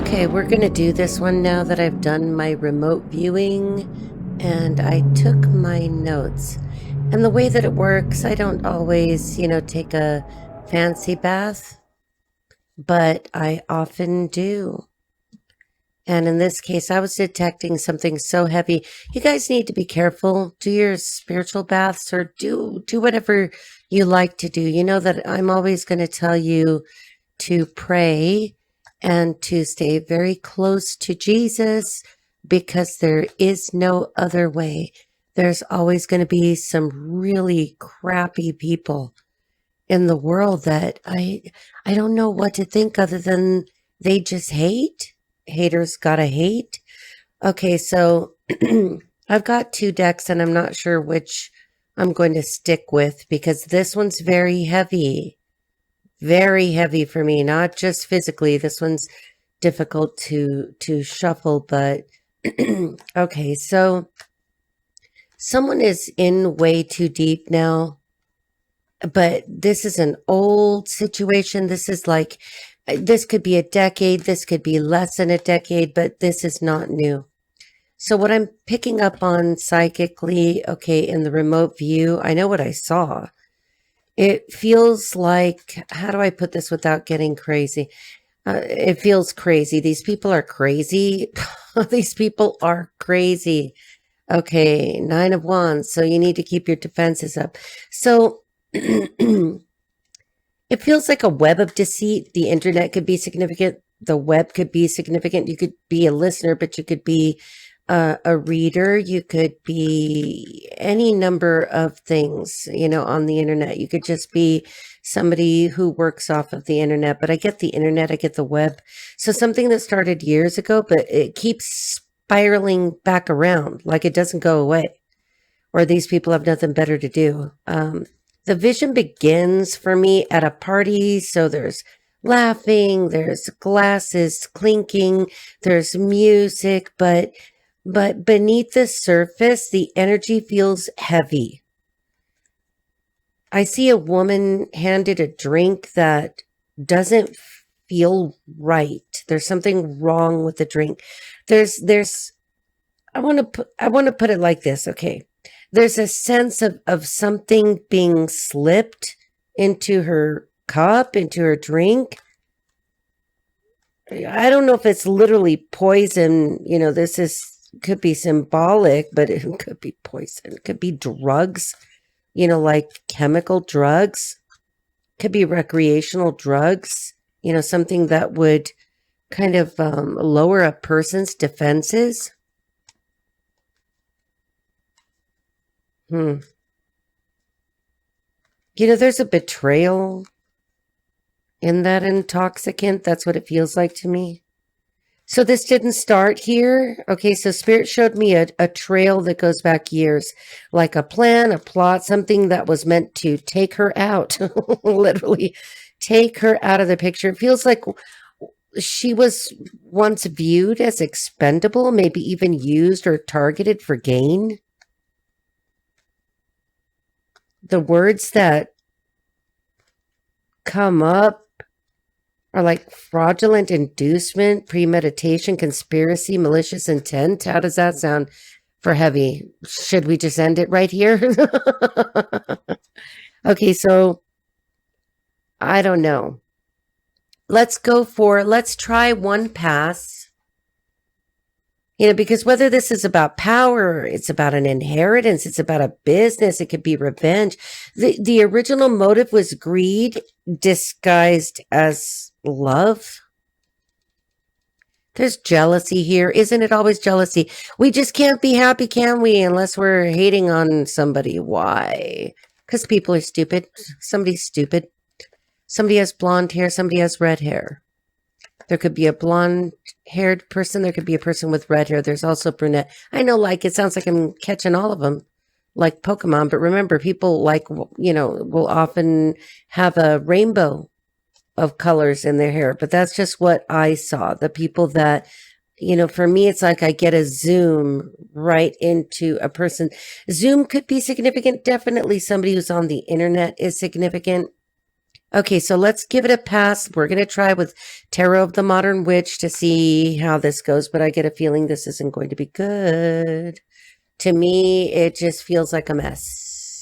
Okay, we're going to do this one now that I've done my remote viewing and I took my notes. And the way that it works, I don't always, take a fancy bath, but I often do. And in this case, I was detecting something so heavy. You guys need to be careful. Do your spiritual baths or do whatever you like to do. You know that I'm always going to tell you to pray and to stay very close to Jesus because there is no other way. There's always going to be some really crappy people in the world that I don't know what to think other than they just hate. Haters gotta hate. Okay, so I've got two decks and I'm not sure which I'm going to stick with because this one's very heavy. Very heavy for me, not just physically. This one's difficult to shuffle, but okay, so someone is in way too deep now, but this is an old situation. This is like, this could be a decade, this could be less than a decade, but this is not new. So what I'm picking up on psychically, okay, in the remote view, I know what I saw. It feels like, how do I put this without getting crazy? It feels crazy. These people are crazy. These people are crazy. Okay, 9 of Wands. So you need to keep your defenses up. So it feels like a web of deceit. The internet could be significant. The web could be significant. You could be a listener, but you could be a reader. You could be any number of things, on the internet. You could just be somebody who works off of the internet. But I get the internet, I get the web. So something that started years ago, but it keeps spiraling back around, like it doesn't go away, or these people have nothing better to do. The vision begins for me at a party. So there's laughing, there's glasses clinking, there's music, but beneath the surface, the energy feels heavy. I see a woman handed a drink that doesn't feel right. There's something wrong with the drink. I want to put it like this, okay? There's a sense of something being slipped into her cup, into her drink. I don't know if it's literally poison. Could be symbolic, but it could be poison. It could be drugs, like chemical drugs. Could be recreational drugs, something that would kind of lower a person's defenses. There's a betrayal in that intoxicant. That's what it feels like to me. So this didn't start here. Okay, so Spirit showed me a trail that goes back years, like a plan, a plot, something that was meant to take her out, literally take her out of the picture. It feels like she was once viewed as expendable, maybe even used or targeted for gain. The words that come up are like fraudulent inducement, premeditation, conspiracy, malicious intent. How does that sound for heavy? Should we just end it right here? Okay, so I don't know. Let's try one pass. Because whether this is about power, it's about an inheritance, it's about a business, it could be revenge. The original motive was greed disguised as love. There's jealousy here. Isn't it always jealousy? We just can't be happy, can we? Unless we're hating on somebody. Why? Because people are stupid. Somebody's stupid. Somebody has blonde hair. Somebody has red hair. There could be a blonde-haired person. There could be a person with red hair. There's also brunette. I know, it sounds like I'm catching all of them, like Pokemon. But remember, people will often have a rainbow of colors in their hair. But that's just what I saw. The people that, for me, it's like I get a zoom right into a person. Zoom could be significant. Definitely somebody who's on the internet is significant. Okay, so let's give it a pass. We're going to try with Tarot of the Modern Witch to see how this goes, but I get a feeling this isn't going to be good. To me, it just feels like a mess.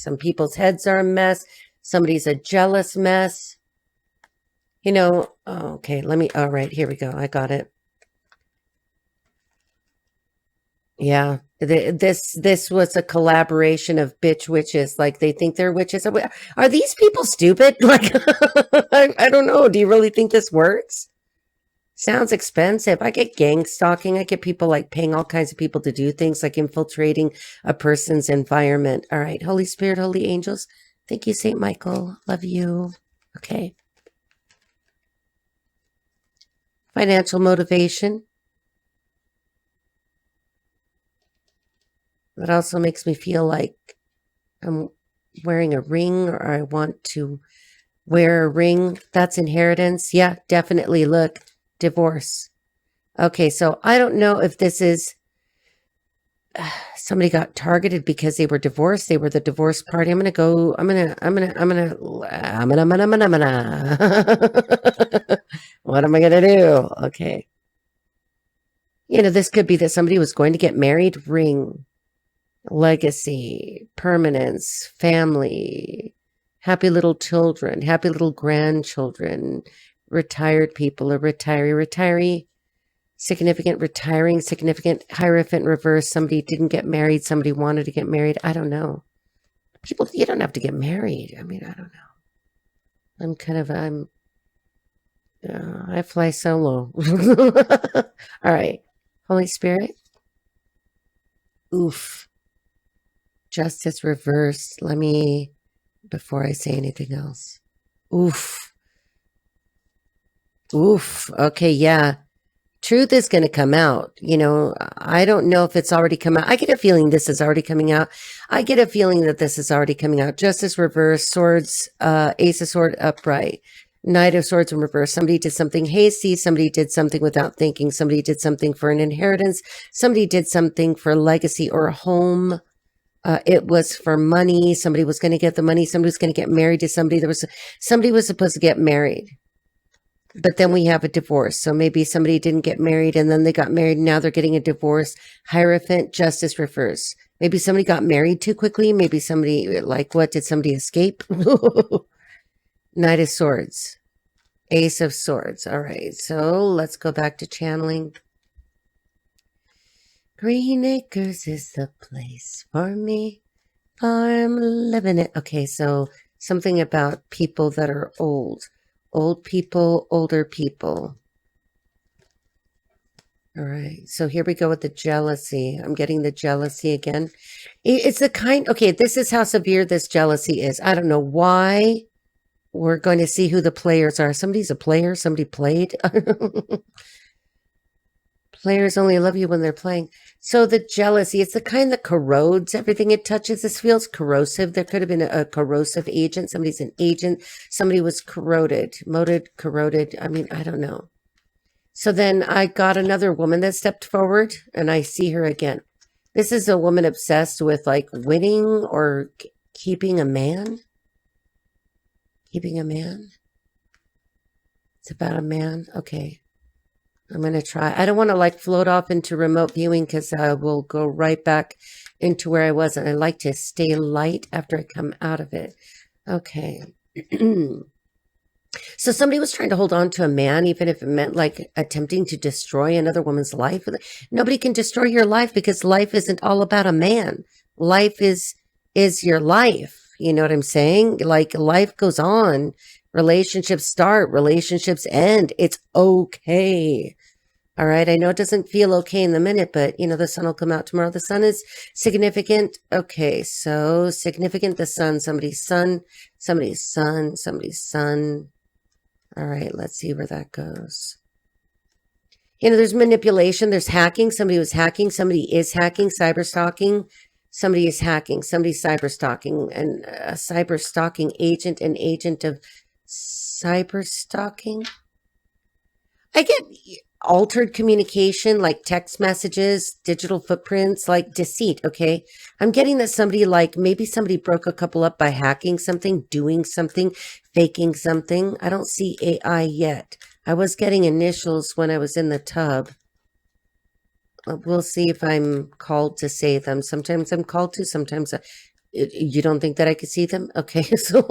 Some people's heads are a mess. Somebody's a jealous mess. You know, okay, all right, here we go. I got it. Yeah, this was a collaboration of bitch witches. Like, they think they're witches. Are these people stupid? Like, I don't know. Do you really think this works? Sounds expensive. I get gang stalking. I get people like paying all kinds of people to do things like infiltrating a person's environment. All right, Holy Spirit, holy angels. Thank you, Saint Michael. Love you. Okay. Financial motivation. That also makes me feel like I'm wearing a ring, or I want to wear a ring. That's inheritance. Yeah, definitely. Look, divorce. Okay, so I don't know if this is somebody got targeted because they were divorced. They were the divorce party. I'm gonna. What am I gonna do? Okay. You know, this could be that somebody was going to get married. Ring. Legacy, permanence, family, happy little children, happy little grandchildren, retired people, a retiree, significant retiring, significant Hierophant reverse. Somebody didn't get married. Somebody wanted to get married. I don't know. People, you don't have to get married. I mean, I don't know. I fly solo. All right. Holy Spirit. Oof. Justice reversed. Before I say anything else. Oof. Okay, yeah. Truth is going to come out. You know, I don't know if it's already come out. I get a feeling this is already coming out. I get a feeling that this is already coming out. Justice reversed, swords, ace of sword upright, knight of swords in reverse. Somebody did something hasty. Somebody did something without thinking. Somebody did something for an inheritance. Somebody did something for legacy or a home. It was for money. Somebody was going to get the money. Somebody was going to get married to somebody. Somebody was supposed to get married, but then we have a divorce. So maybe somebody didn't get married and then they got married. And now they're getting a divorce. Hierophant, justice reverse. Maybe somebody got married too quickly. Maybe somebody, like, what? Did somebody escape? Knight of swords, ace of swords. All right. So let's go back to channeling. Green Acres is the place for me. I'm living it. Okay, so something about people that are old. Old people, older people. All right, so here we go with the jealousy. I'm getting the jealousy again. It's the kind, okay, this is how severe this jealousy is. I don't know why. We're going to see who the players are. Somebody's a player. Somebody played. Players only love you when they're playing. So the jealousy, it's the kind that corrodes everything it touches. This feels corrosive. There could have been a corrosive agent. Somebody's an agent. Somebody was corroded. I mean, I don't know. So then I got another woman that stepped forward, and I see her again. This is a woman obsessed with, like, winning or keeping a man. Keeping a man. It's about a man. Okay. I'm going to try. I don't want to, like, float off into remote viewing because I will go right back into where I was. And I like to stay light after I come out of it. Okay. So somebody was trying to hold on to a man, even if it meant, like, attempting to destroy another woman's life. Nobody can destroy your life because life isn't all about a man. Life is your life. You know what I'm saying? Like, life goes on. Relationships start. Relationships end. It's okay. All right. I know it doesn't feel okay in the minute, but, you know, the sun will come out tomorrow. The sun is significant. Okay. So significant, the sun, somebody's son, somebody's son, somebody's son. All right. Let's see where that goes. You know, there's manipulation. There's hacking. Somebody was hacking. Somebody is hacking, cyber stalking. Somebody is hacking. Somebody's cyber stalking, and a cyber stalking agent, an agent of cyber stalking. altered communication, like text messages, digital footprints, like deceit. Okay. I'm getting that somebody, like maybe somebody broke a couple up by hacking something, doing something, faking something. I don't see AI yet. I was getting initials when I was in the tub. We'll see if I'm called to say them. Sometimes I'm called to, sometimes you don't think that I could see them? Okay. So,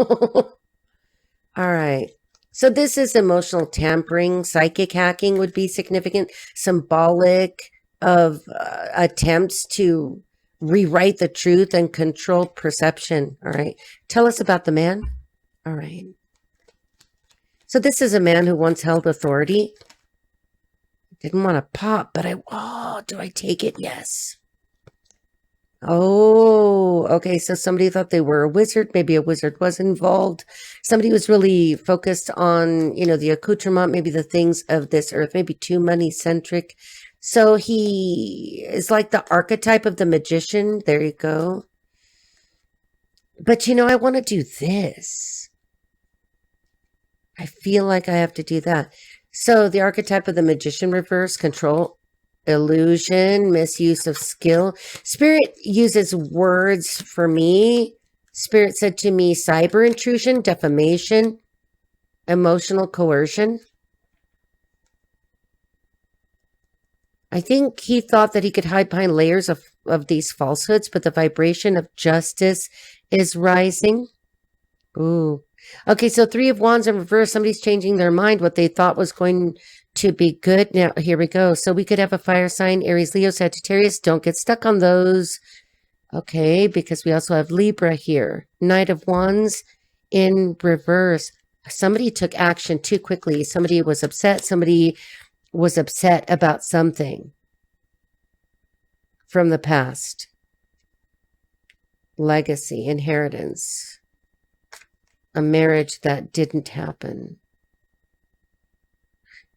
all right. So this is emotional tampering. Psychic hacking would be significant. Symbolic of attempts to rewrite the truth and control perception. All right. Tell us about the man. All right. So this is a man who once held authority. Didn't want to pop, but do I take it? Yes. Oh, okay. So somebody thought they were a wizard. Maybe a wizard was involved. Somebody was really focused on, the accoutrement, maybe the things of this earth, maybe too money centric. So he is like the archetype of the magician. There you go. But I want to do this. I feel like I have to do that. So the archetype of the magician reverse, control, illusion, misuse of skill. Spirit uses words for me. Spirit said to me, cyber intrusion, defamation, emotional coercion. I think he thought that he could hide behind layers of these falsehoods, but the vibration of justice is rising. Ooh. Okay, so 3 of Wands in reverse. Somebody's changing their mind. What they thought was going to be good. Now, here we go. So we could have a fire sign, Aries, Leo, Sagittarius. Don't get stuck on those. Okay, because we also have Libra here. Knight of Wands in reverse. Somebody took action too quickly. Somebody was upset. Somebody was upset about something from the past. Legacy, inheritance. A marriage that didn't happen.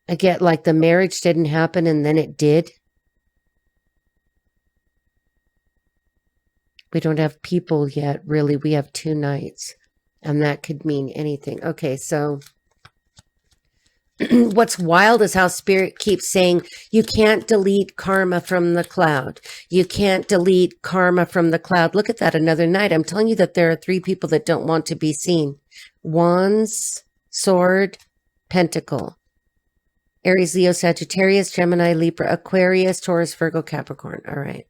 I get like the marriage didn't happen and then it did. We don't have people yet, really. We have 2 nights, and that could mean anything. Okay, so what's wild is how Spirit keeps saying, you can't delete karma from the cloud. You can't delete karma from the cloud. Look at that, another night. I'm telling you that there are 3 people that don't want to be seen. Wands, sword, pentacle. Aries, Leo, Sagittarius, Gemini, Libra, Aquarius, Taurus, Virgo, Capricorn. All right.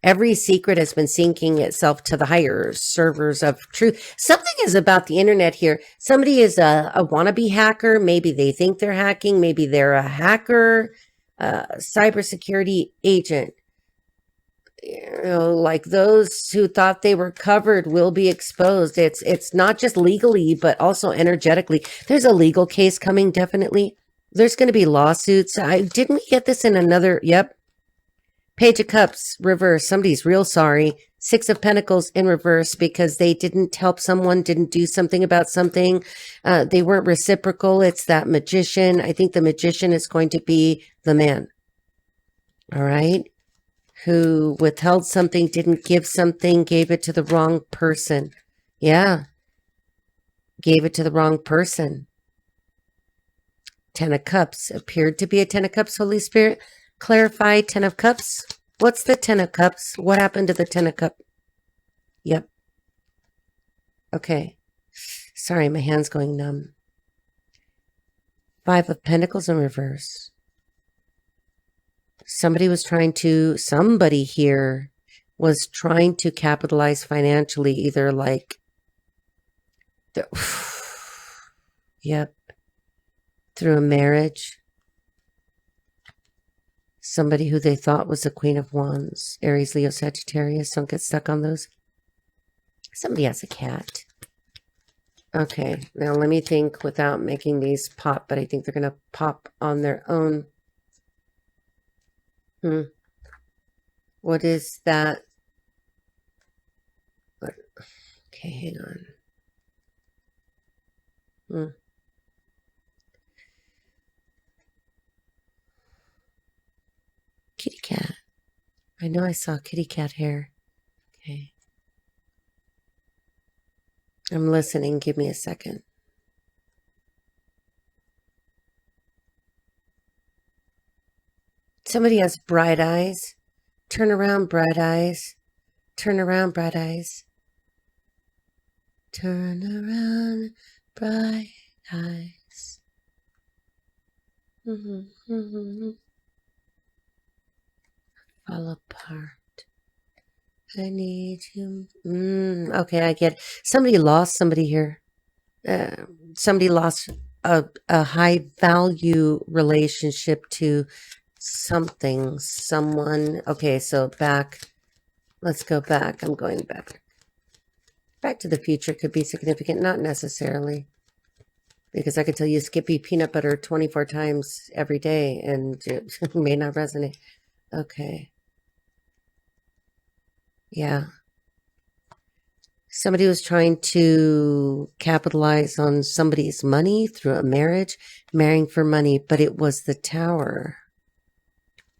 Every secret has been sinking itself to the higher servers of truth. Something is about the internet here. Somebody is a wannabe hacker. Maybe they think they're hacking. Maybe they're a hacker, cybersecurity agent. Like those who thought they were covered will be exposed. It's not just legally, but also energetically. There's a legal case coming, definitely. There's going to be lawsuits. Didn't we get this in another? Yep. Page of Cups, reverse. Somebody's real sorry. 6 of Pentacles in reverse because they didn't help someone, didn't do something about something. They weren't reciprocal. It's that magician. I think the magician is going to be the man. All right. Who withheld something, didn't give something, gave it to the wrong person. Yeah. Gave it to the wrong person. 10 of Cups. Appeared to be a 10 of Cups, Holy Spirit. Clarify 10 of Cups. What's the 10 of Cups? What happened to the 10 of Cups? Yep. Okay. Sorry, my hand's going numb. 5 of Pentacles in reverse. Somebody here was trying to capitalize financially, either like, yep, through a marriage. Somebody who they thought was the Queen of Wands. Aries, Leo, Sagittarius. Don't get stuck on those. Somebody has a cat. Okay, now let me think without making these pop, but I think they're going to pop on their own. What is that? Okay, hang on. Kitty cat. I know I saw kitty cat hair. Okay. I'm listening. Give me a second. Somebody has bright eyes. Turn around, bright eyes. Turn around, bright eyes. Turn around, bright eyes. Fall apart. I need you. Okay, I get it. Somebody lost somebody here. Somebody lost a high value relationship to something, someone. Okay, so back. Let's go back. I'm going back. Back to the future could be significant, not necessarily. Because I could tell you Skippy peanut butter 24 times every day and it may not resonate. Okay. Yeah. Somebody was trying to capitalize on somebody's money through a marriage, marrying for money, but it was the tower.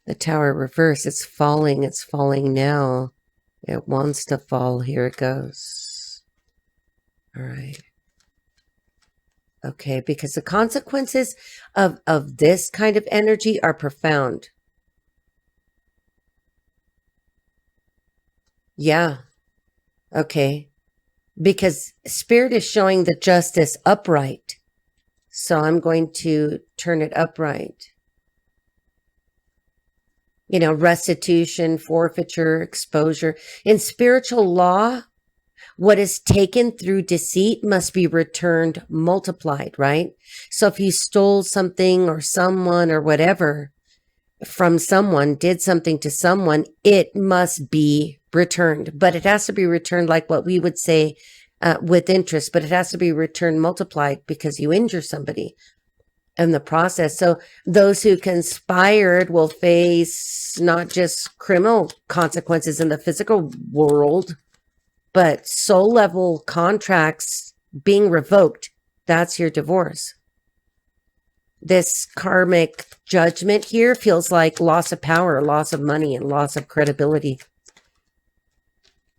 The tower reverse. It's falling. It's falling now. It wants to fall. Here it goes. All right. Okay, because the consequences of this kind of energy are profound. Yeah. Okay. Because Spirit is showing the justice upright. So I'm going to turn it upright. You know, restitution, forfeiture, exposure. In spiritual law, what is taken through deceit must be returned multiplied, right? So if you stole something or someone or whatever from someone, did something to someone, it must be returned. But it has to be returned like what we would say with interest, but it has to be returned multiplied because you injure somebody in the process. So those who conspired will face not just criminal consequences in the physical world, but soul level contracts being revoked. That's your divorce. This karmic judgment here feels like loss of power, loss of money, and loss of credibility.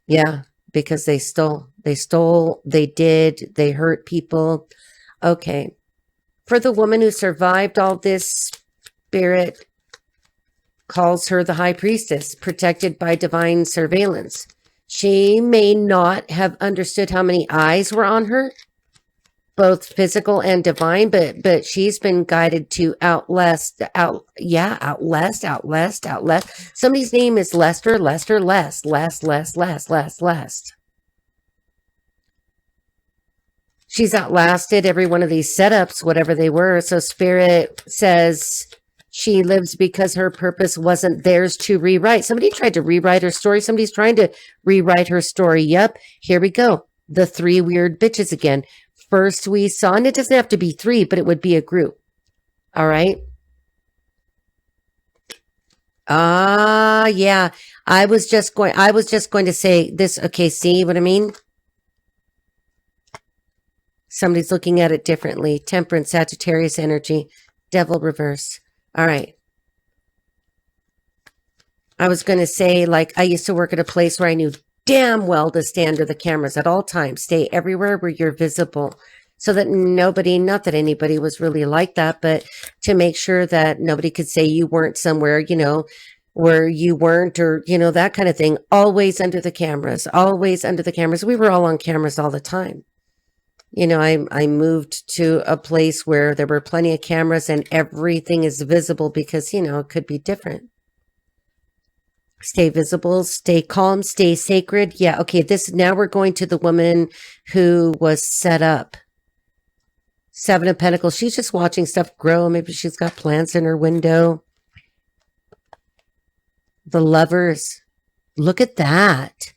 Yeah, because they stole, they hurt people. Okay. For the woman who survived all this, Spirit calls her the High Priestess, protected by divine surveillance. She may not have understood how many eyes were on her, both physical and divine, but she's been guided to outlast. Somebody's name is Lester, Lest. She's outlasted every one of these setups, whatever they were. So Spirit says she lives because her purpose wasn't theirs to rewrite. Somebody tried to rewrite her story. Somebody's trying to rewrite her story. Yep, here we go. The three weird bitches again. First we saw, and it doesn't have to be three, but it would be a group. All right. Yeah. I was just going to say this. Okay, see what I mean? Somebody's looking at it differently. Temperance, Sagittarius energy, Devil reverse. All right. I was going to say, like, I used to work at a place where I knew damn well to stay under the cameras at all times. Stay everywhere where you're visible so that nobody, not that anybody was really like that, but to make sure that nobody could say you weren't somewhere, you know, where you weren't, or, you know, that kind of thing. Always under the cameras, always under the cameras. We were all on cameras all the time. You know, I moved to a place where there were plenty of cameras and everything is visible because, you know, it could be different. Stay visible, stay calm, stay sacred. Yeah, okay, now we're going to the woman who was set up. Seven of Pentacles. She's just watching stuff grow. Maybe she's got plants in her window. The Lovers. Look at that.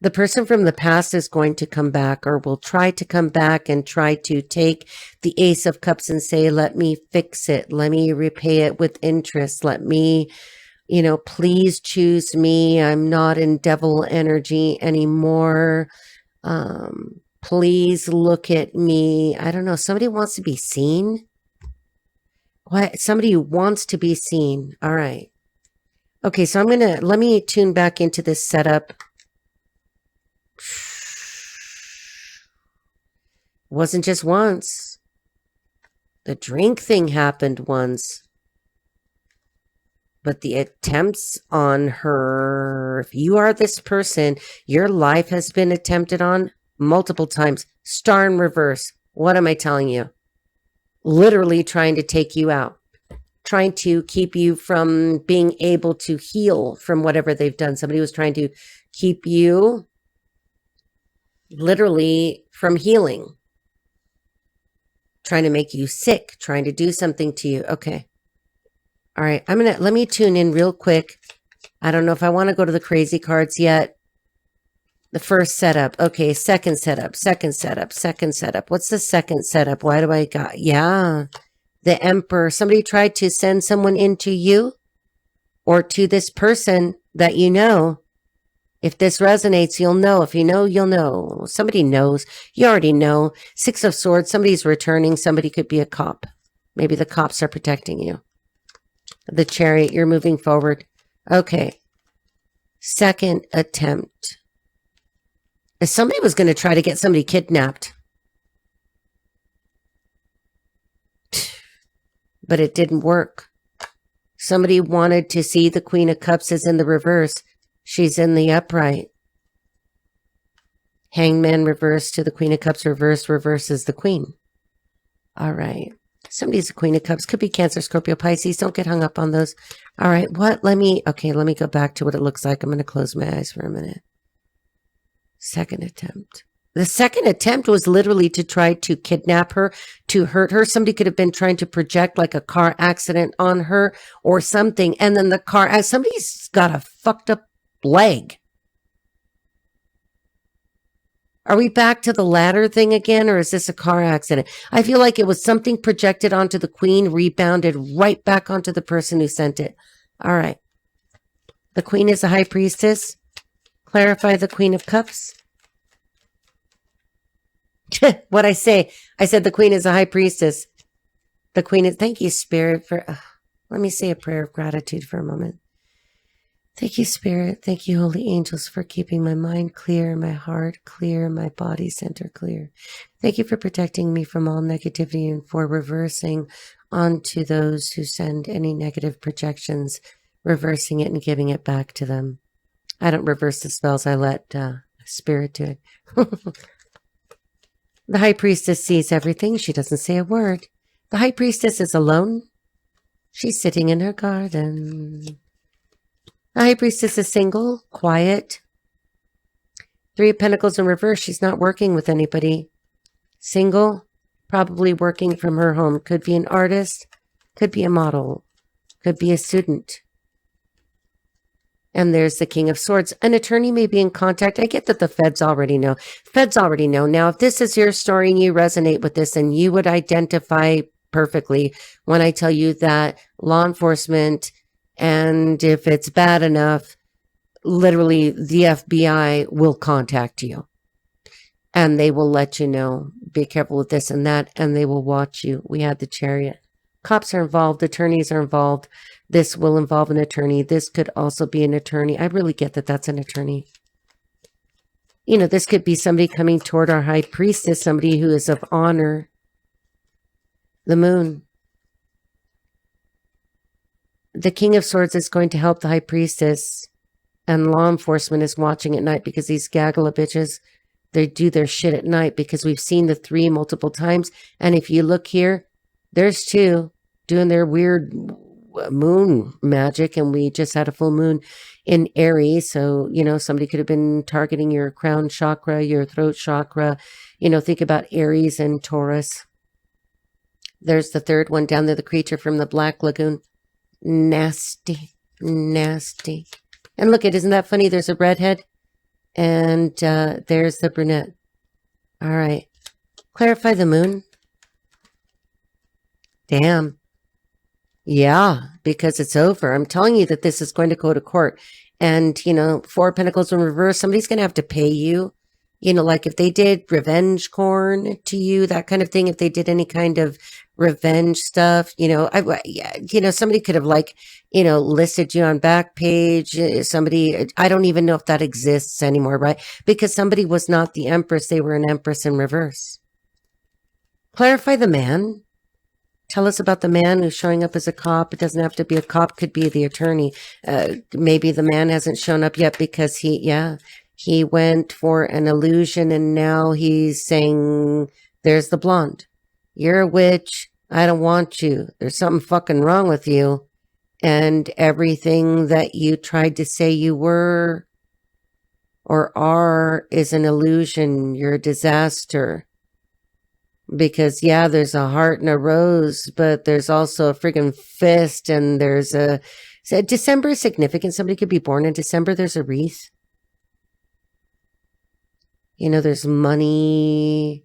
The person from the past is going to come back, or will try to come back and try to take the Ace of Cups and say, let me fix it. Let me repay it with interest. Let me, you know, please choose me. I'm not in devil energy anymore. Please look at me. I don't know. Somebody wants to be seen. What? Somebody who wants to be seen. All right. Okay, so let me tune back into this setup. Wasn't just once. The drink thing happened once. but the attempts on her, if you are this person, your life has been attempted on multiple times. Star in reverse. What am I telling you? Literally trying to take you out, trying to keep you from being able to heal from whatever they've done. Somebody was trying to keep you literally from healing, trying to make you sick, trying to do something to you. Okay. All right. Let me tune in real quick. I don't know if I want to go to the crazy cards yet. The first setup. Okay. Second setup, second setup, second setup. What's the second setup? Why do I got? Yeah. The Emperor. Somebody tried to send someone into you or to this person that you know. If this resonates, you'll know. If you know, you'll know. Somebody knows. You already know. Six of Swords. Somebody's returning. Somebody could be a cop. Maybe the cops are protecting you. The Chariot. You're moving forward. Okay. Second attempt. If somebody was going to try to get somebody kidnapped. But it didn't work. Somebody wanted to see the Queen of Cups is in the reverse. She's in the upright. Hangman reverse to the Queen of Cups reverse. Reverse is the Queen. All right. Somebody's the Queen of Cups. Could be Cancer, Scorpio, Pisces. Don't get hung up on those. All right. What? Let me go back to what it looks like. I'm going to close my eyes for a minute. Second attempt. The second attempt was literally to try to kidnap her, to hurt her. Somebody could have been trying to project like a car accident on her or something. And then somebody's got a fucked up leg. Are we back to the ladder thing again, or is this a car accident? I feel like it was something projected onto the Queen, rebounded right back onto the person who sent it. All right. The Queen is a High Priestess. Clarify the Queen of Cups. What I say? I said the Queen is a High Priestess. The Queen is... Thank you, Spirit, for... let me say a prayer of gratitude for a moment. Thank you, Spirit. Thank you, Holy Angels, for keeping my mind clear, my heart clear, my body center clear. Thank you for protecting me from all negativity and for reversing onto those who send any negative projections, reversing it and giving it back to them. I don't reverse the spells. I let Spirit do it. The High Priestess sees everything. She doesn't say a word. The High Priestess is alone. She's sitting in her garden. The High Priestess is single, quiet. Three of Pentacles in reverse. She's not working with anybody. Single, probably working from her home. Could be an artist, could be a model, could be a student. And there's the King of Swords. An attorney may be in contact. I get that the feds already know. Feds already know. Now, if this is your story and you resonate with this, and you would identify perfectly when I tell you that law enforcement, and if it's bad enough, literally the FBI will contact you. And they will let you know, be careful with this and that, and they will watch you. We had the Chariot. Cops are involved. Attorneys are involved. This will involve an attorney. This could also be an attorney. I really get that that's an attorney. You know, this could be somebody coming toward our High Priestess, somebody who is of honor. The Moon. The King of Swords is going to help the High Priestess, and law enforcement is watching at night because these gaggle of bitches, they do their shit at night because we've seen the three multiple times. And if you look here, there's two doing their weird moon magic, and we just had a full moon in Aries. So, you know, somebody could have been targeting your crown chakra, your throat chakra. You know, think about Aries and Taurus. There's the third one down there, the creature from the Black Lagoon. Nasty, nasty. And look, isn't that funny? There's a redhead, and there's the brunette. All right. Clarify the Moon. Damn. Yeah, because it's over. I'm telling you that this is going to go to court. And, you know, Four of Pentacles in reverse, somebody's going to have to pay you. You know, like if they did revenge corn to you, that kind of thing, if they did any kind of revenge stuff, you know, somebody could have listed you on Backpage. Somebody, I don't even know if that exists anymore, right? Because somebody was not the Empress. They were an Empress in reverse. Clarify the Man. Tell us about the man who's showing up as a cop. It doesn't have to be a cop, could be the attorney. Maybe the man hasn't shown up yet because he went for an illusion and now he's saying, there's the blonde. You're a witch. I don't want you. There's something fucking wrong with you. And everything that you tried to say you were or are is an illusion. You're a disaster. Because, yeah, there's a heart and a rose, but there's also a friggin' fist, and there's December is significant. Somebody could be born in December. There's a wreath. You know, there's money.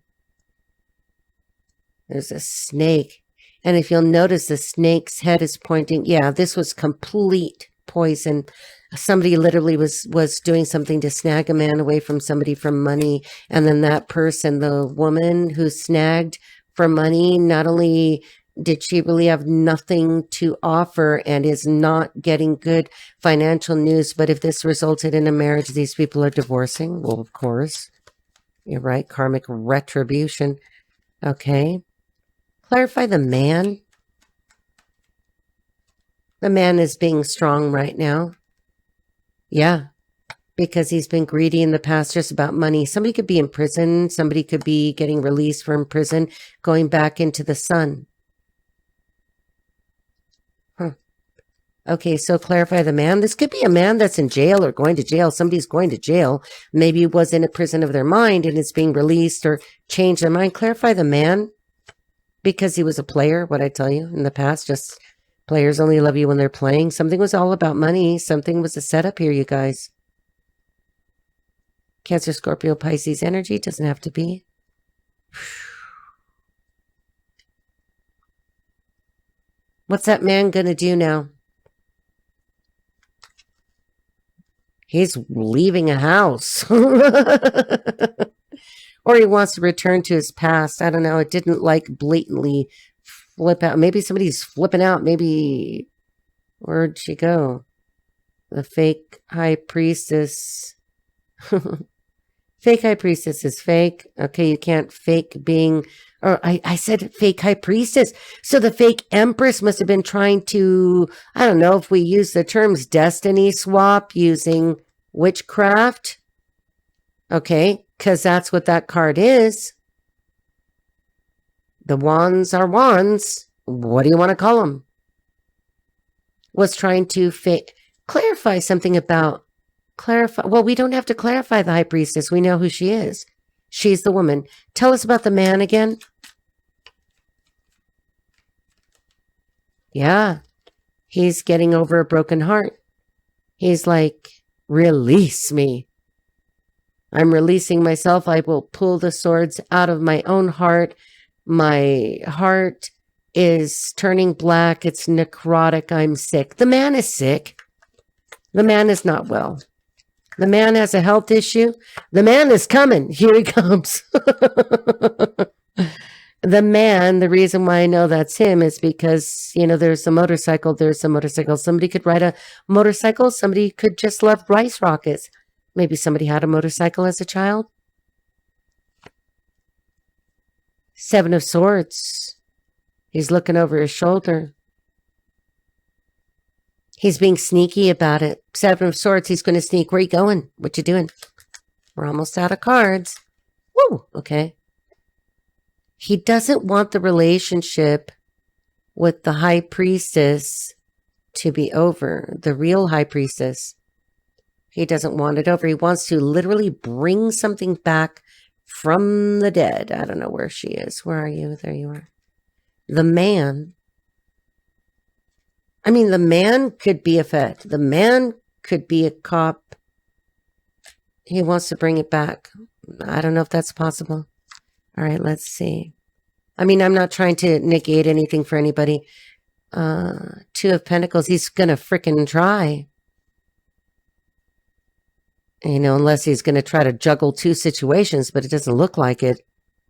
There's a snake. And if you'll notice, the snake's head is pointing. Yeah, this was complete poison. Somebody literally was doing something to snag a man away from somebody for money. And then that person, the woman who snagged for money, not only did she really have nothing to offer and is not getting good financial news, but if this resulted in a marriage, these people are divorcing. Well, of course. You're right. Karmic retribution. Okay. Clarify the man. The man is being strong right now. Yeah, because he's been greedy in the past just about money. Somebody could be in prison. Somebody could be getting released from prison, going back into the sun. Huh. Okay, so clarify the man. This could be a man that's in jail or going to jail. Somebody's going to jail. Maybe was in a prison of their mind and is being released or changed their mind. Clarify the man because he was a player, what I tell you in the past, just... Players only love you when they're playing. Something was all about money. Something was a setup here, you guys. Cancer, Scorpio, Pisces energy. Doesn't have to be. What's that man going to do now? He's leaving a house. Or he wants to return to his past. I don't know. It didn't like blatantly flip out. Maybe somebody's flipping out. Maybe, where'd she go? The fake High Priestess. Fake High Priestess is fake. Okay, you can't fake being, or I said fake High Priestess. So the fake Empress must have been trying to, I don't know if we use the terms destiny swap using witchcraft. Okay, because that's what that card is. The wands are wands. What do you want to call them? Was trying to clarify something about clarify. Well, we don't have to clarify the High Priestess. We know who she is. She's the woman. Tell us about the man again. Yeah. He's getting over a broken heart. He's like, release me. I'm releasing myself. I will pull the swords out of my own heart. My heart is turning black. It's necrotic. I'm sick. The man is sick. The man is not well. The man has a health issue. The man is coming. Here he comes. The man, the reason why I know that's him is because, you know, there's a motorcycle. There's a motorcycle. Somebody could ride a motorcycle. Somebody could just love rice rockets. Maybe somebody had a motorcycle as a child. Seven of Swords. He's looking over his shoulder. He's being sneaky about it. Seven of Swords, he's going to sneak. Where are you going? What you doing? We're almost out of cards. Woo! Okay. He doesn't want the relationship with the High Priestess to be over. The real High Priestess. He doesn't want it over. He wants to literally bring something back from the dead. I don't know where she is. Where are you? There you are. The man. I mean, the man could be a vet. The man could be a cop. He wants to bring it back. I don't know if that's possible. All right, let's see. I mean, I'm not trying to negate anything for anybody. Two of Pentacles. He's going to frickin' try. You know, unless he's going to try to juggle two situations, but it doesn't look like it.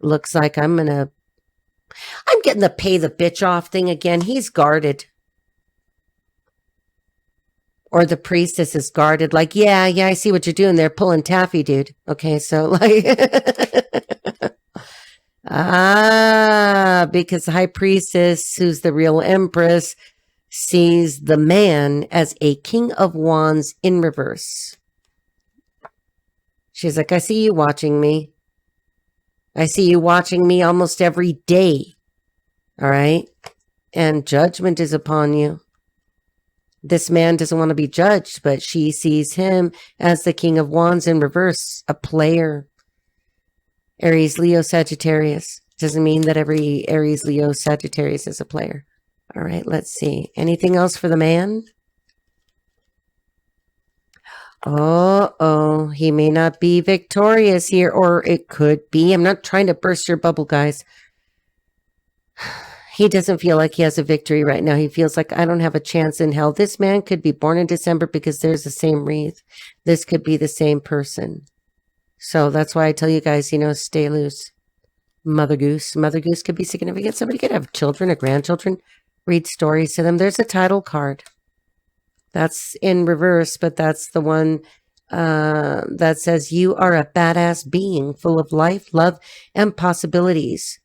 Looks like I'm getting the pay the bitch off thing again. He's guarded. Or the priestess is guarded. Like, yeah, I see what you're doing there. Pulling taffy, dude. Okay, so like, Because the High Priestess, who's the real Empress, sees the man as a King of Wands in reverse. She's like, I see you watching me. I see you watching me almost every day. All right? And judgment is upon you. This man doesn't want to be judged, but she sees him as the King of Wands in reverse, a player. Aries, Leo, Sagittarius. Doesn't mean that every Aries, Leo, Sagittarius is a player. All right, let's see. Anything else for the man? Oh, he may not be victorious here, or it could be. I'm not trying to burst your bubble, guys. He doesn't feel like he has a victory right now. He feels like, I don't have a chance in hell. This man could be born in December because there's the same wreath. This could be the same person. So that's why I tell you guys, stay loose. Mother Goose. Mother Goose could be significant. Somebody could have children or grandchildren. Read stories to them. There's a title card. That's in reverse, but that's the one that says you are a badass being full of life, love, and possibilities.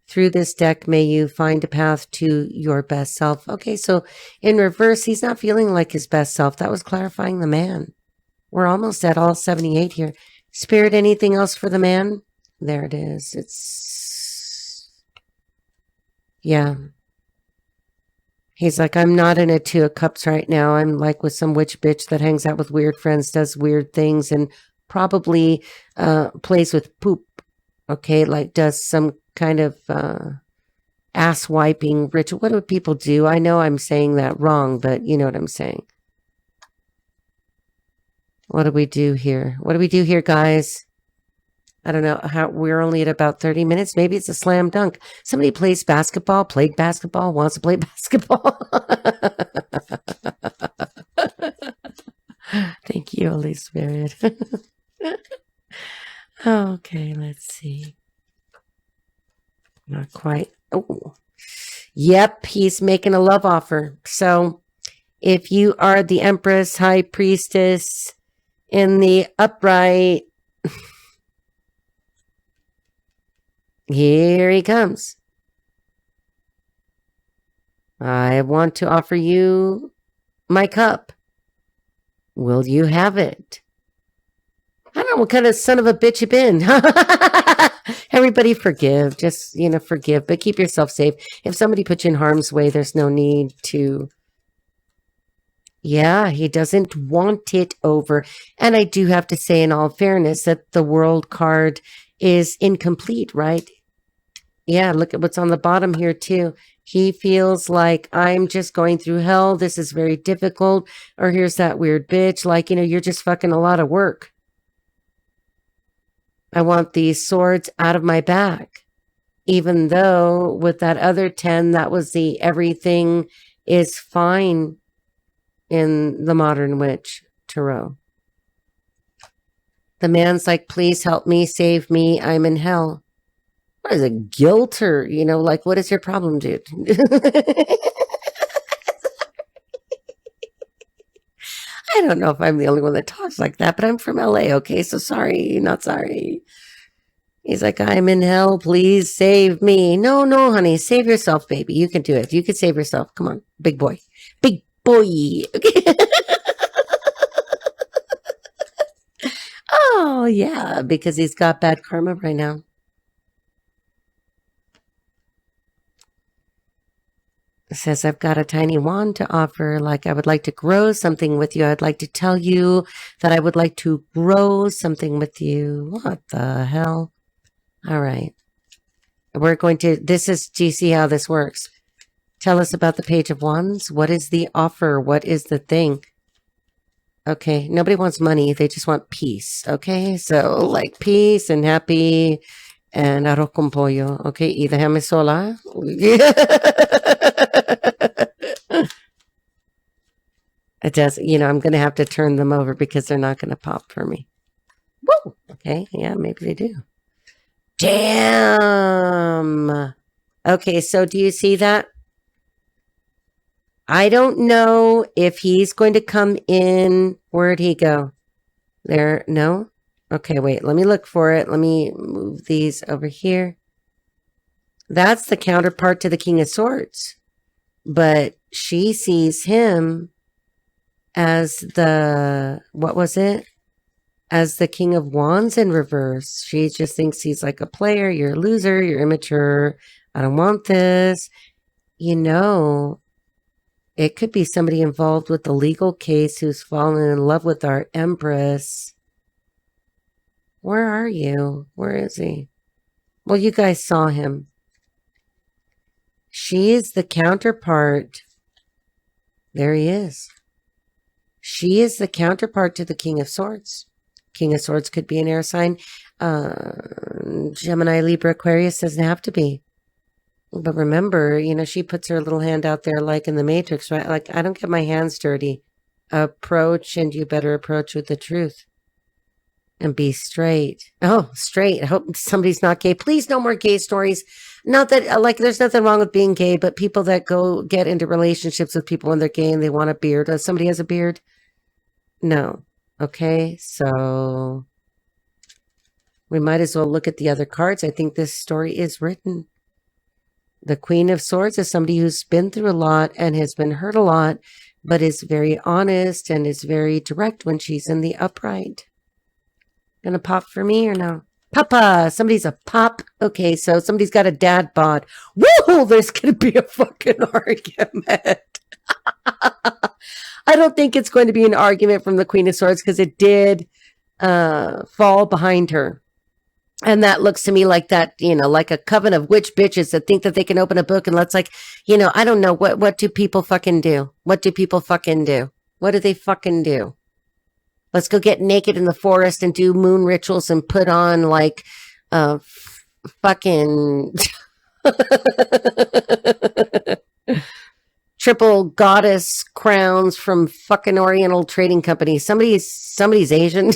Through this deck, may you find a path to your best self. Okay, so in reverse, he's not feeling like his best self. That was clarifying the man. We're almost at all 78 here. Spirit, anything else for the man? There it is. Yeah. He's like, I'm not in a Two of Cups right now. I'm like with some witch bitch that hangs out with weird friends, does weird things, and probably plays with poop. Okay, like does some kind of ass wiping ritual. What do people do? I know I'm saying that wrong, but you know what I'm saying. What do we do here? What do we do here, guys? I don't know how. We're only at about 30 minutes. Maybe it's a slam dunk. Somebody plays basketball, played basketball, wants to play basketball. Thank you, Holy Spirit. Okay, let's see. Not quite. Oh, yep, he's making a love offer. So if you are the Empress, High Priestess in the upright, here he comes. I want to offer you my cup. Will you have it? I don't know what kind of son of a bitch you've been. Everybody forgive. Just, forgive, but keep yourself safe. If somebody puts you in harm's way, there's no need to. Yeah, he doesn't want it over. And I do have to say, in all fairness, that the World card is incomplete, right? Yeah, look at what's on the bottom here, too. He feels like, I'm just going through hell. This is very difficult. Or here's that weird bitch. Like, you're just fucking a lot of work. I want these swords out of my back. Even though with that other 10, that was the everything is fine in the Modern Witch Tarot. The man's like, please help me, save me, I'm in hell. What is it, guilt or, like, what is your problem, dude? I don't know if I'm the only one that talks like that, but I'm from LA, okay? So sorry, not sorry. He's like, I'm in hell, please save me. No, honey, save yourself, baby. You can do it. You can save yourself. Come on, big boy. Big boy. Okay. Oh, yeah, because he's got bad karma right now. It says, I've got a tiny wand to offer. Like, I would like to grow something with you. I'd like to tell you that I would like to grow something with you. What the hell? All right. We're going to, do you see how this works? Tell us about the Page of Wands. What is the offer? What is the thing? Okay, nobody wants money. They just want peace. Okay, so like peace and happy and arroz con pollo. Okay, y déjame sola. It does, I'm going to have to turn them over because they're not going to pop for me. Woo! Okay, yeah, maybe they do. Damn. Okay, so do you see that? I don't know if he's going to come in. Where'd he go? There, no? Okay, wait, let me look for it. Let me move these over here. That's the counterpart to the King of Swords. But she sees him as what was it? As the King of Wands in reverse. She just thinks he's like a player. You're a loser. You're immature. I don't want this. It could be somebody involved with the legal case who's fallen in love with our Empress. Where are you? Where is he? Well, you guys saw him. She is the counterpart. There he is. She is the counterpart to the King of Swords. King of Swords could be an air sign. Gemini, Libra, Aquarius doesn't have to be. But remember, she puts her little hand out there like in the Matrix, right? Like, I don't get my hands dirty. Approach, and you better approach with the truth. And be straight. Oh, straight. I hope somebody's not gay. Please, no more gay stories. Not that, there's nothing wrong with being gay, but people that go get into relationships with people when they're gay and they want a beard. Somebody has a beard? No. Okay, so we might as well look at the other cards. I think this story is written. The Queen of Swords is somebody who's been through a lot and has been hurt a lot, but is very honest and is very direct when she's in the upright. Gonna pop for me or no? Papa! Somebody's a pop. Okay, so somebody's got a dad bod. Woo! There's gonna be a fucking argument. I don't think it's going to be an argument from the Queen of Swords because it did fall behind her. And that looks to me like that, like a coven of witch bitches that think that they can open a book and let's I don't know. What do people fucking do? What do people fucking do? What do they fucking do? Let's go get naked in the forest and do moon rituals and put on fucking triple goddess crowns from fucking Oriental Trading Company. Somebody's Asian.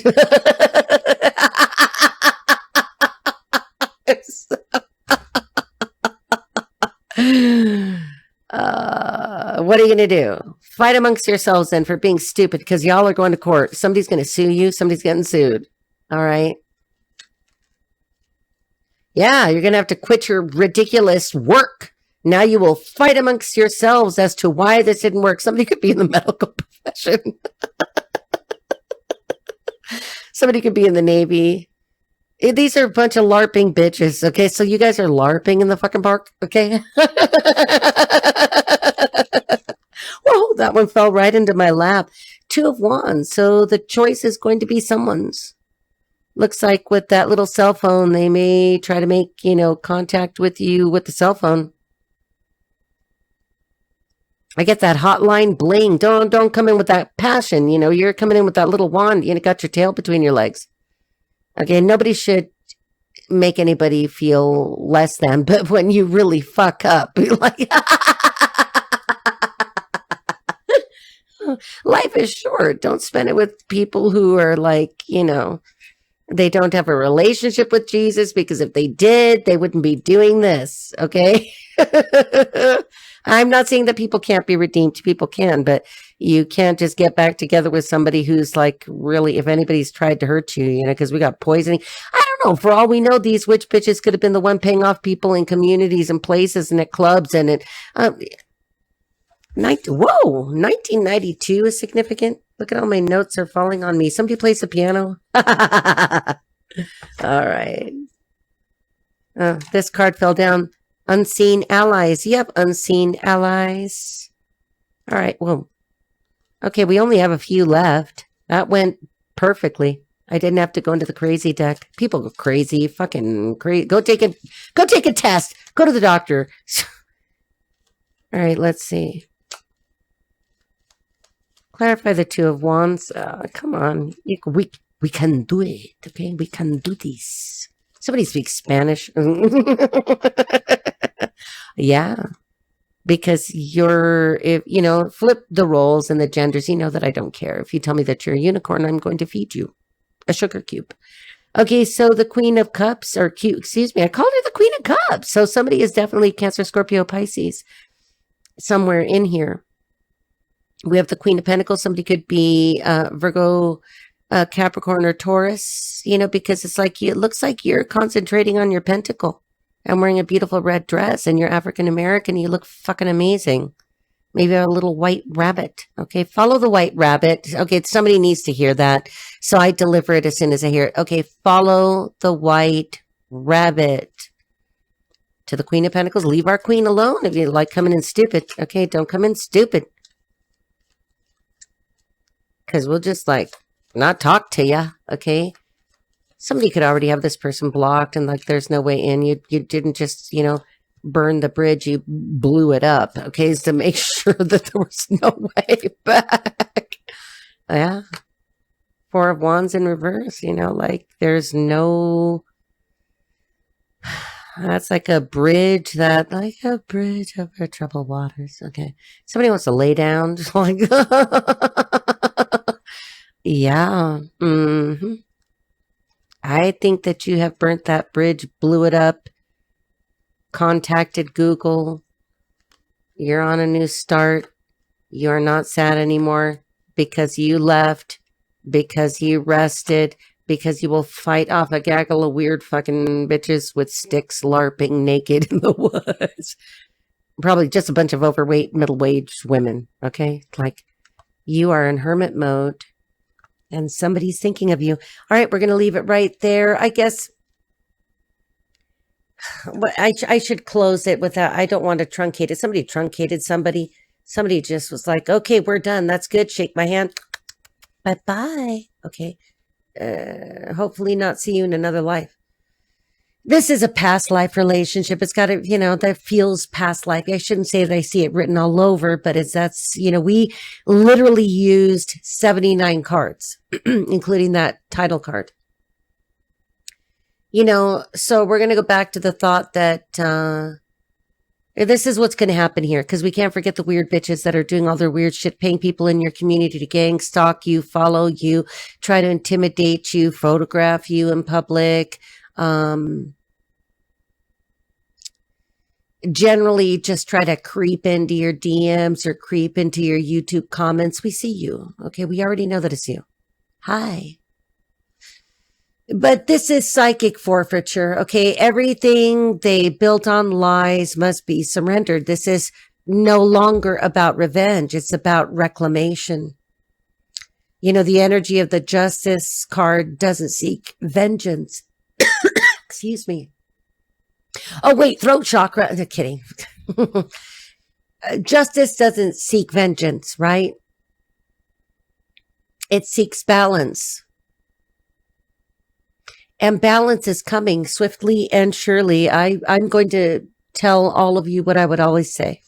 What are you going to do? Fight amongst yourselves then for being stupid because y'all are going to court. Somebody's going to sue you. Somebody's getting sued. All right. Yeah, you're going to have to quit your ridiculous work. Now you will fight amongst yourselves as to why this didn't work. Somebody could be in the medical profession. Somebody could be in the Navy. These are a bunch of LARPing bitches, okay? So you guys are LARPing in the fucking park, okay? Whoa, that one fell right into my lap. 2 of Wands, so the choice is going to be someone's. Looks like with that little cell phone, they may try to make, contact with you with the cell phone. I get that hotline bling. Don't come in with that passion, you're coming in with that little wand. You got your tail between your legs. Okay, nobody should make anybody feel less than, but when you really fuck up, like, life is short. Don't spend it with people who are like, they don't have a relationship with Jesus, because if they did, they wouldn't be doing this, okay? I'm not saying that people can't be redeemed. People can, but you can't just get back together with somebody who's like really, if anybody's tried to hurt you, because we got poisoning. I don't know. For all we know, these witch bitches could have been the one paying off people in communities and places and at clubs. And it, 1992 is significant. Look at all my notes are falling on me. Somebody plays the piano. All right. This card fell down. Unseen allies. Yep, unseen allies. All right, well, okay, we only have a few left. That went perfectly. I didn't have to go into the crazy deck. People go crazy, fucking crazy. Go take a test. Go to the doctor. All right, let's see. Clarify the 2 of Wands. Come on, we can do it. Okay, we can do this. Somebody speaks Spanish. Yeah, because flip the roles and the genders. You know that I don't care. If you tell me that you're a unicorn, I'm going to feed you a sugar cube. Okay, so the Queen of Cups, I called her the Queen of Cups. So somebody is definitely Cancer, Scorpio, Pisces somewhere in here. We have the Queen of Pentacles. Somebody could be Virgo, Capricorn, or Taurus, because it's like, it looks like you're concentrating on your pentacle. I'm wearing a beautiful red dress and you're African American. You look fucking amazing. Maybe a little white rabbit. Okay, follow the white rabbit. Okay, somebody needs to hear that. So I deliver it as soon as I hear it. Okay, follow the white rabbit. To the Queen of Pentacles, leave our queen alone if you like coming in stupid. Okay, don't come in stupid. Because we'll just like not talk to you. Okay. Somebody could already have this person blocked and like there's no way in. You didn't just, burn the bridge, you blew it up, okay, is to make sure that there was no way back. Yeah. Four of Wands in reverse, like there's no, that's like a bridge over troubled waters. Okay. Somebody wants to lay down, just like, yeah. Mm-hmm. I think that you have burnt that bridge, blew it up, contacted Google. You're on a new start. You're not sad anymore because you left, because you rested, because you will fight off a gaggle of weird fucking bitches with sticks LARPing naked in the woods. Probably just a bunch of overweight, middle-aged women, okay? Like, you are in hermit mode and somebody's thinking of you. All right, we're going to leave it right there. I guess I should close it without, I don't want to truncate it. Somebody truncated somebody. Somebody just was like, okay, we're done. That's good. Shake my hand. Bye-bye. Okay. Hopefully not see you in another life. This is a past life relationship. It's got to, that feels past life. I shouldn't say that I see it written all over, but we literally used 79 cards, including that title card. So we're going to go back to the thought that this is what's going to happen here, because we can't forget the weird bitches that are doing all their weird shit, paying people in your community to gang stalk you, follow you, try to intimidate you, photograph you in public. Generally just try to creep into your DMs or creep into your YouTube comments. We see you. Okay, we already know that it's you. Hi. But this is psychic forfeiture, okay? Everything they built on lies must be surrendered. This is no longer about revenge. It's about reclamation. The energy of the Justice card doesn't seek vengeance. Excuse me. Oh, wait, throat chakra. I'm kidding. Justice doesn't seek vengeance, right? It seeks balance. And balance is coming swiftly and surely. I'm going to tell all of you what I would always say.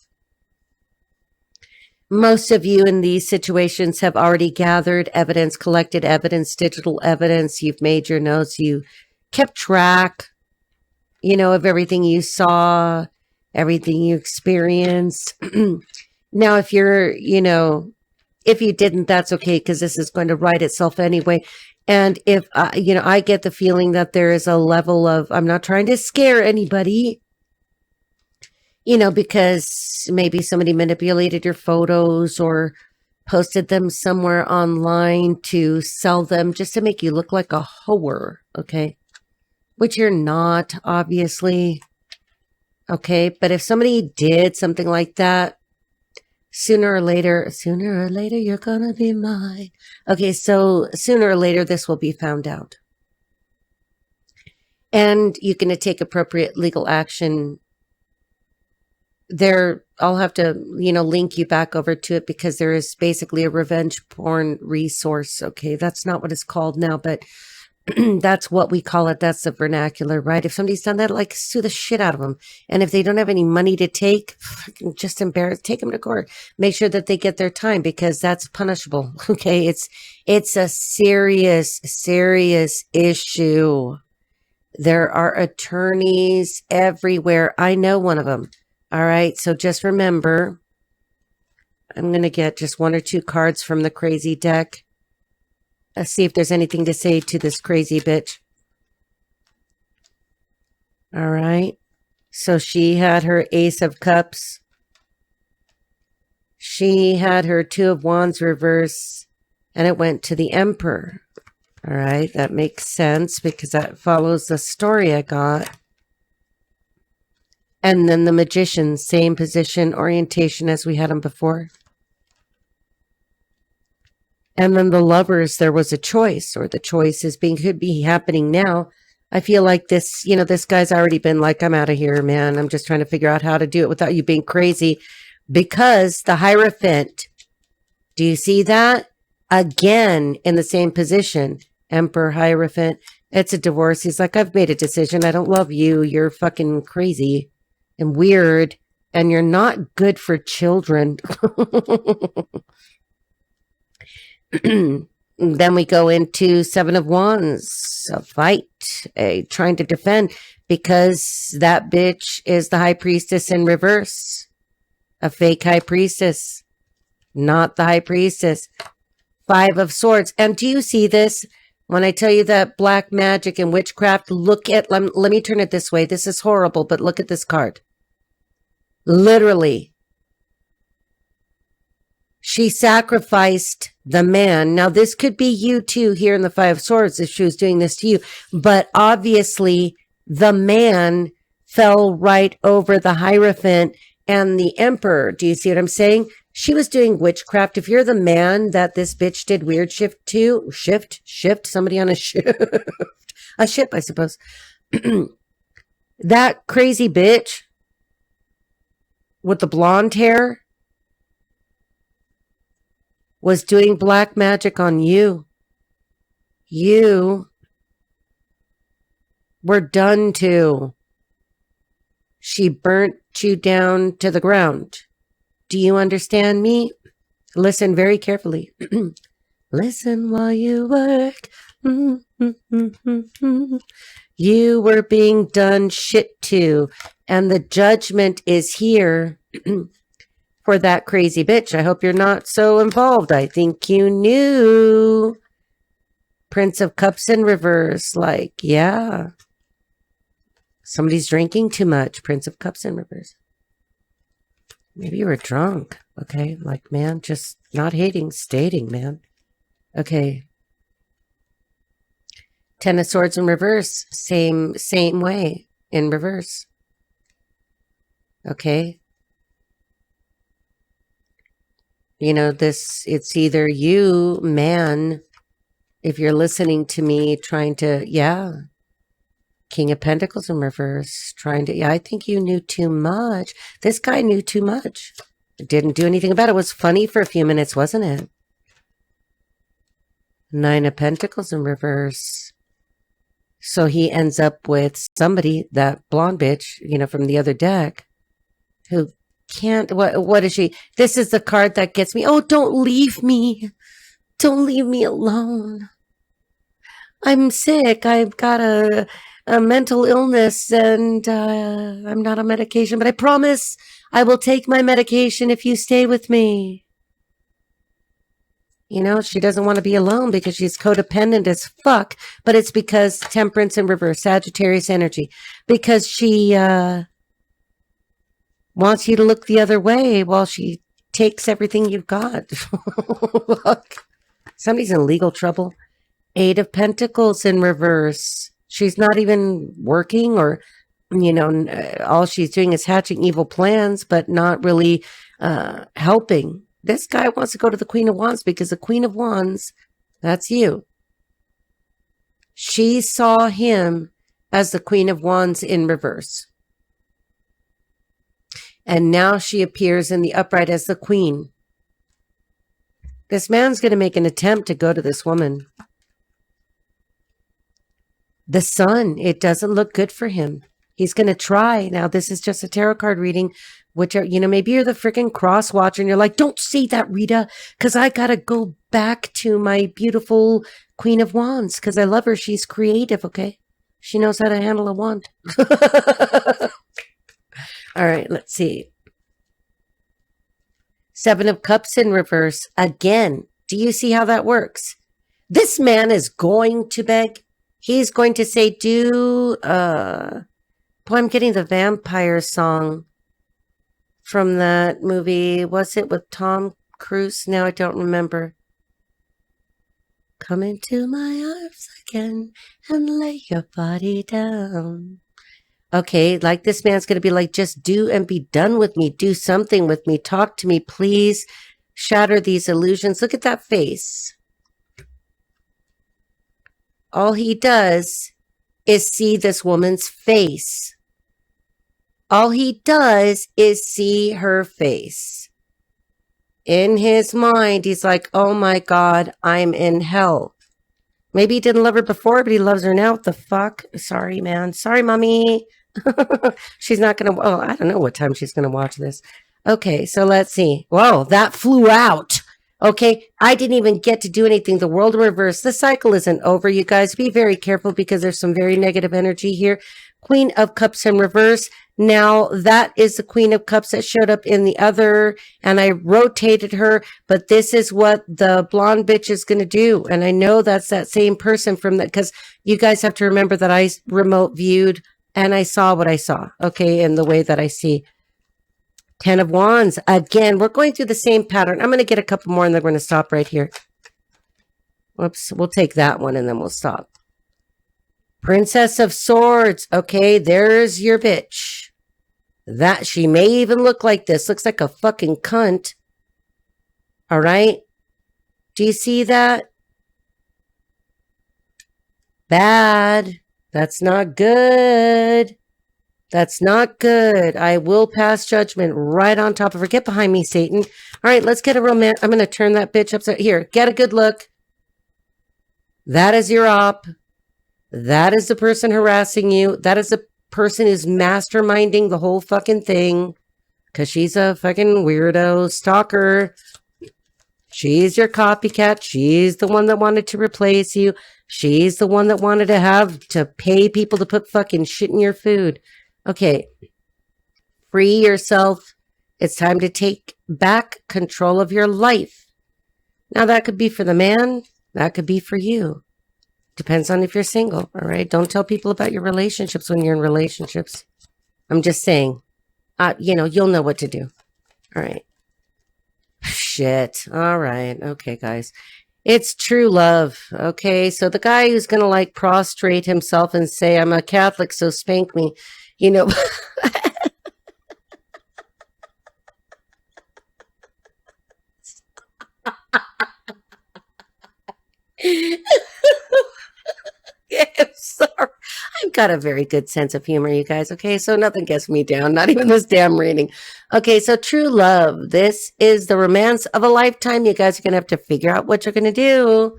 Most of you in these situations have already gathered evidence, collected evidence, digital evidence. You've made your notes. You kept track, of everything you saw, everything you experienced. Now, if you're, if you didn't, that's okay, because this is going to write itself anyway. And if, I get the feeling that there is a level of, I'm not trying to scare anybody, because maybe somebody manipulated your photos or posted them somewhere online to sell them just to make you look like a whore, okay? Which you're not, obviously, okay? But if somebody did something like that, sooner or later, you're gonna be mine. Okay, so sooner or later, this will be found out. And you're going to take appropriate legal action. I'll have to, link you back over to it, because there is basically a revenge porn resource. Okay, that's not what it's called now, but that's what we call it. That's the vernacular, right? If somebody's done that, like, sue the shit out of them. And if they don't have any money to take, just take them to court. Make sure that they get their time, because that's punishable. Okay. It's a serious, serious issue. There are attorneys everywhere. I know one of them. All right. So just remember, I'm going to get just one or two cards from the crazy deck. Let's see if there's anything to say to this crazy bitch. All right. So she had her Ace of Cups. She had her Two of Wands reverse, and it went to the Emperor. All right. That makes sense, because that follows the story I got. And then the Magician, same position, orientation as we had him before. And then the Lovers, there was a choice, or the choice could be happening now. I feel like this, this guy's already been like, I'm out of here, man. I'm just trying to figure out how to do it without you being crazy. Because the Hierophant, do you see that? Again, in the same position. Emperor, Hierophant. It's a divorce. He's like, I've made a decision. I don't love you. You're fucking crazy and weird. And you're not good for children. Then we go into Seven of Wands, a fight, trying to defend, because that bitch is the High Priestess in reverse. A fake High Priestess, not the High Priestess. Five of Swords. And do you see this? When I tell you that black magic and witchcraft, let me turn it this way. This is horrible, but look at this card. Literally. She sacrificed the man. Now, this could be you too here in the Five of Swords if she was doing this to you. But obviously, the man fell right over the Hierophant and the Emperor. Do you see what I'm saying? She was doing witchcraft. If you're the man that this bitch did weird shift to, somebody on a shift, a ship, I suppose. That crazy bitch with the blonde hair was doing black magic on you. You were done to. She burnt you down to the ground. Do you understand me? Listen very carefully. Listen while you work. You were being done shit to, and the judgment is here. For that crazy bitch. I hope you're not so involved. I think you knew. Prince of Cups in reverse. Like, yeah. Somebody's drinking too much. Prince of Cups in reverse. Maybe you were drunk. Okay. Like, man, just not hating, stating, man. Okay. Ten of Swords in reverse. Same way in reverse. Okay. It's either you, man, if you're listening to me, trying to, King of Pentacles in reverse, I think you knew too much. This guy knew too much. Didn't do anything about it. It was funny for a few minutes, wasn't it? Nine of Pentacles in reverse. So he ends up with somebody, that blonde bitch, from the other deck, who can't, what is she? This is the card that gets me. Oh, don't leave me. Don't leave me alone. I'm sick. I've got a mental illness and I'm not on medication, but I promise I will take my medication if you stay with me. She doesn't want to be alone because she's codependent as fuck, but it's because Temperance in reverse, Sagittarius energy, because she, wants you to look the other way while she takes everything you've got. Look, somebody's in legal trouble. Eight of Pentacles in reverse. She's not even working, or, all she's doing is hatching evil plans, but not really helping. This guy wants to go to the Queen of Wands because the Queen of Wands, that's you. She saw him as the Queen of Wands in reverse. And now she appears in the upright as the queen. This man's going to make an attempt to go to this woman. The Sun, it doesn't look good for him. He's going to try. Now, this is just a tarot card reading, which are, maybe you're the freaking cross watcher and you're like, don't say that, Rita, because I got to go back to my beautiful Queen of Wands because I love her. She's creative, okay? She knows how to handle a wand. All right, let's see. Seven of Cups in reverse. Again, do you see how that works? This man is going to beg. He's going to say, boy, I'm getting the vampire song from that movie. Was it with Tom Cruise? Now I don't remember. Come into my arms again and lay your body down. Okay, like this man's going to be like, just do and be done with me. Do something with me. Talk to me, please. Shatter these illusions. Look at that face. All he does is see this woman's face. All he does is see her face. In his mind, he's like, oh my God, I'm in hell. Maybe he didn't love her before, but he loves her now. What the fuck? Sorry, man. Sorry, mommy. She's not going to, oh, I don't know what time she's going to watch this. Okay, so let's see. Whoa, that flew out. Okay, I didn't even get to do anything. The world reversed. The cycle isn't over, you guys. Be very careful because there's some very negative energy here. Queen of Cups in reverse. Now, that is the Queen of Cups that showed up in the other, and I rotated her, but this is what the blonde bitch is going to do. And I know that's that same person from that, because you guys have to remember that I remote viewed and I saw what I saw, okay, in the way that I see. 10 of Wands. Again, we're going through the same pattern. I'm going to get a couple more and then we're going to stop right here. Whoops, we'll take that one and then we'll stop. Princess of Swords. Okay, there's your bitch. That she may even look like this. Looks like a fucking cunt. All right. Do you see that? Bad. That's not good. That's not good. I will pass judgment right on top of her. Get behind me, Satan. All right, let's get a romance. I'm going to turn that bitch upside. Here, get a good look. That is your op. That is the person harassing you. That is the person who's masterminding the whole fucking thing. Because she's a fucking weirdo stalker. She's your copycat. She's the one that wanted to replace you. She's the one that wanted to have to pay people to put fucking shit in your food. Okay, free yourself. It's time to take back control of your life. Now, that could be for the man. That could be for you. Depends on if you're single, all right? Don't tell people about your relationships when you're in relationships. I'm just saying, you'll know what to do. All right. Shit. All right. Okay, guys. It's true love. Okay, so the guy who's going to like prostrate himself and say, I'm a Catholic, so spank me. You know, yeah, I'm sorry. I've got a very good sense of humor, you guys. Okay, so nothing gets me down, not even this damn reading. Okay, so true love. This is the romance of a lifetime. You guys are going to have to figure out what you're going to do,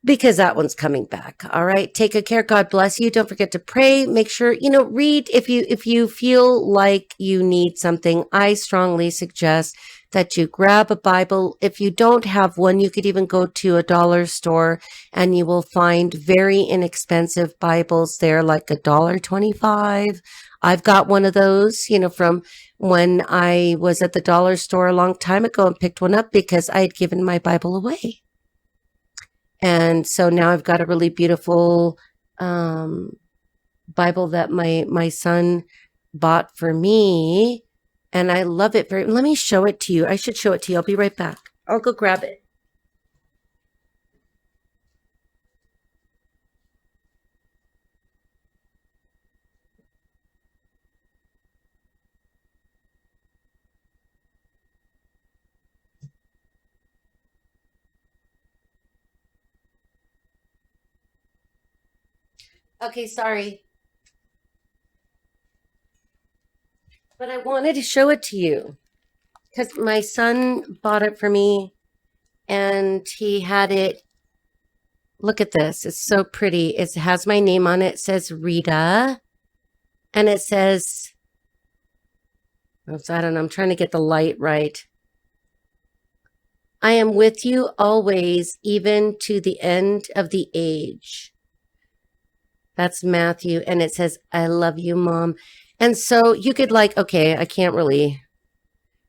because that one's coming back. All right. Take good care. God bless you. Don't forget to pray. Make sure, read if you feel like you need something. I strongly suggest that you grab a Bible. If you don't have one, you could even go to a dollar store and you will find very inexpensive Bibles there, like $1.25. I've got one of those, from when I was at the dollar store a long time ago and picked one up because I had given my Bible away. And so now I've got a really beautiful Bible that my son bought for me. And I love it very. Let me show it to you. I should show it to you. I'll be right back. I'll go grab it. Okay, sorry. But I wanted to show it to you because my son bought it for me and he had it. Look at this. It's so pretty. It has my name on it. It says Rita. And it says, I don't know. I'm trying to get the light right. I am with you always, even to the end of the age. That's Matthew. And it says, I love you, Mom. And so you could okay, I can't really.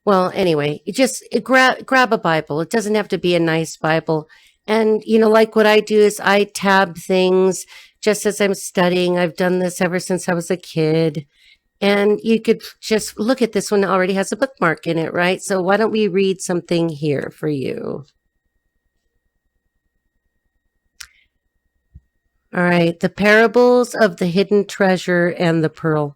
Well, anyway, you just grab a Bible. It doesn't have to be a nice Bible. And, like what I do is I tab things just as I'm studying. I've done this ever since I was a kid. And you could just look at this one. It already has a bookmark in it, right? So why don't we read something here for you? All right. The parables of the hidden treasure and the pearl.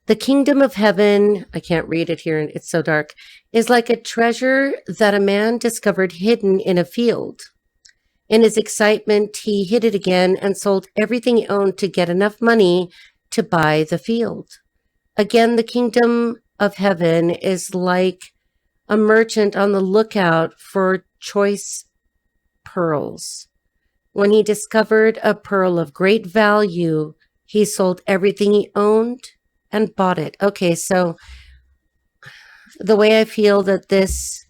The kingdom of heaven, I can't read it here, it's so dark, is like a treasure that a man discovered hidden in a field. In his excitement, he hid it again and sold everything he owned to get enough money to buy the field. Again, the kingdom of heaven is like a merchant on the lookout for choice pearls. When he discovered a pearl of great value, he sold everything he owned and bought it. Okay, so the way I feel that this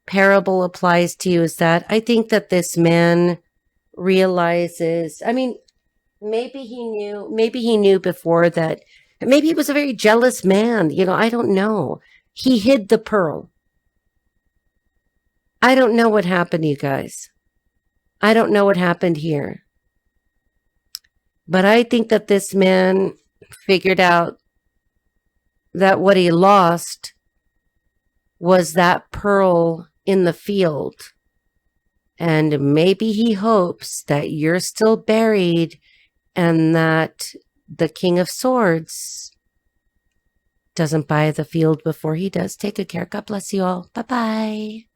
parable applies to you is that I think that this man realizes, I mean, maybe he knew before that, maybe he was a very jealous man. I don't know. He hid the pearl. I don't know what happened, you guys. I don't know what happened here. But I think that this man figured out that what he lost was that pearl in the field. And maybe he hopes that you're still buried and that the King of Swords doesn't buy the field before he does. Take good care. God bless you all. Bye-bye.